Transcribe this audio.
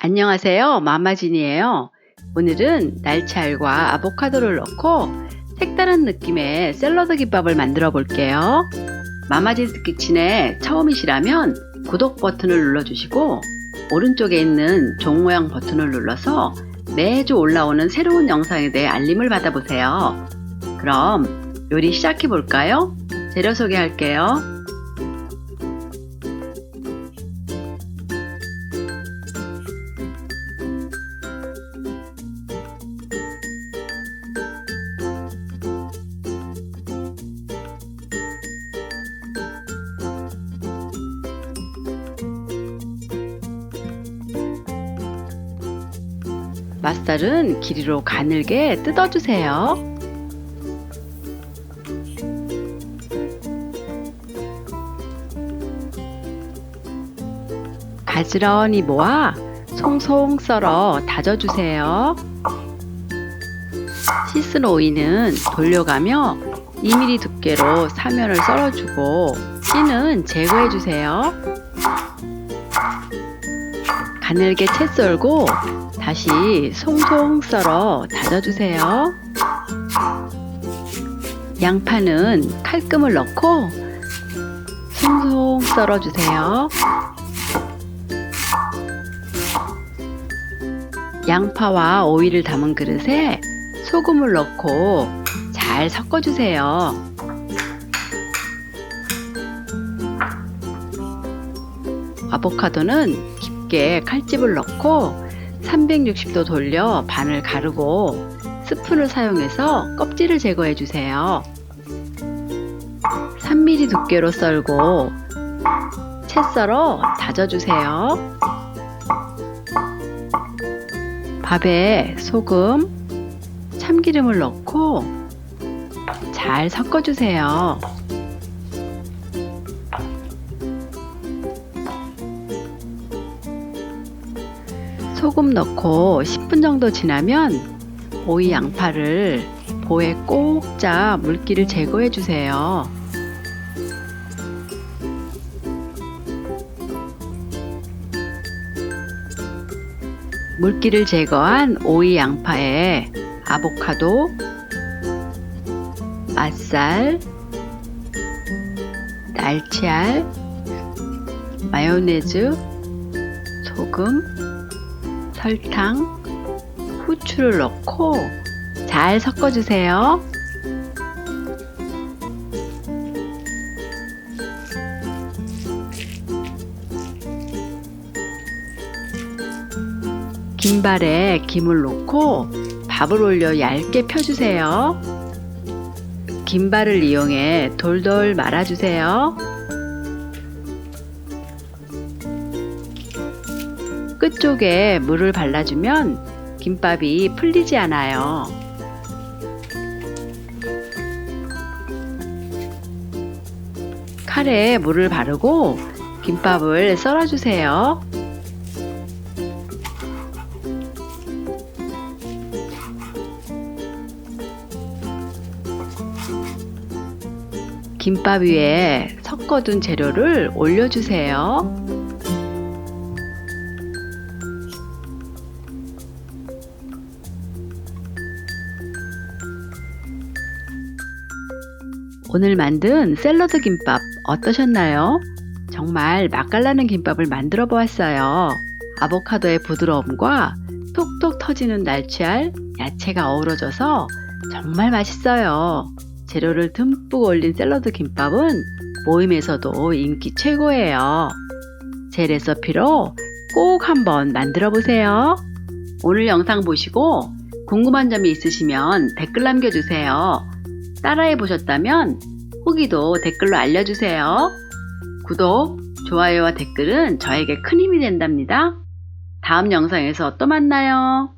안녕하세요. 마마진이에요. 오늘은 날치알과 아보카도를 넣고 색다른 느낌의 샐러드 김밥을 만들어 볼게요. 마마진스 키친에 처음이시라면 구독 버튼을 눌러주시고 오른쪽에 있는 종 모양 버튼을 눌러서 매주 올라오는 새로운 영상에 대해 알림을 받아보세요. 그럼 요리 시작해 볼까요? 재료 소개할게요. 맛살은 길이로 가늘게 뜯어주세요. 가지런히 모아 송송 썰어 다져주세요. 씻은 오이는 돌려가며 2mm 두께로 사면을 썰어주고 씨는 제거해주세요. 가늘게 채 썰고 다시 송송 썰어 다져주세요. 양파는 칼금을 넣고 송송 썰어주세요. 양파와 오이를 담은 그릇에 소금을 넣고 잘 섞어주세요. 아보카도는 깊게 칼집을 넣고 360도 돌려 반을 가르고 스푼을 사용해서 껍질을 제거해 주세요. 3mm 두께로 썰고 채 썰어 다져주세요. 밥에 소금, 참기름을 넣고 잘 섞어주세요. 소금 넣고 10분 정도 지나면 오이 양파를 보에 꼭 짜 물기를 제거해 주세요. 물기를 제거한 오이 양파에 아보카도, 맛살, 날치알, 마요네즈, 소금, 설탕, 후추를 넣고 잘 섞어주세요. 김발에 김을 넣고 밥을 올려 얇게 펴주세요. 김발을 이용해 돌돌 말아주세요. 끝쪽에 물을 발라주면 김밥이 풀리지 않아요. 칼에 물을 바르고 김밥을 썰어주세요. 김밥 위에 섞어둔 재료를 올려주세요. 오늘 만든 샐러드 김밥 어떠셨나요? 정말 맛깔나는 김밥을 만들어 보았어요. 아보카도의 부드러움과 톡톡 터지는 날치알, 야채가 어우러져서 정말 맛있어요. 재료를 듬뿍 올린 샐러드 김밥은 모임에서도 인기 최고예요. 제 레시피로 꼭 한번 만들어 보세요. 오늘 영상 보시고 궁금한 점이 있으시면 댓글 남겨주세요. 따라해 보셨다면 후기도 댓글로 알려주세요. 구독, 좋아요와 댓글은 저에게 큰 힘이 된답니다. 다음 영상에서 또 만나요.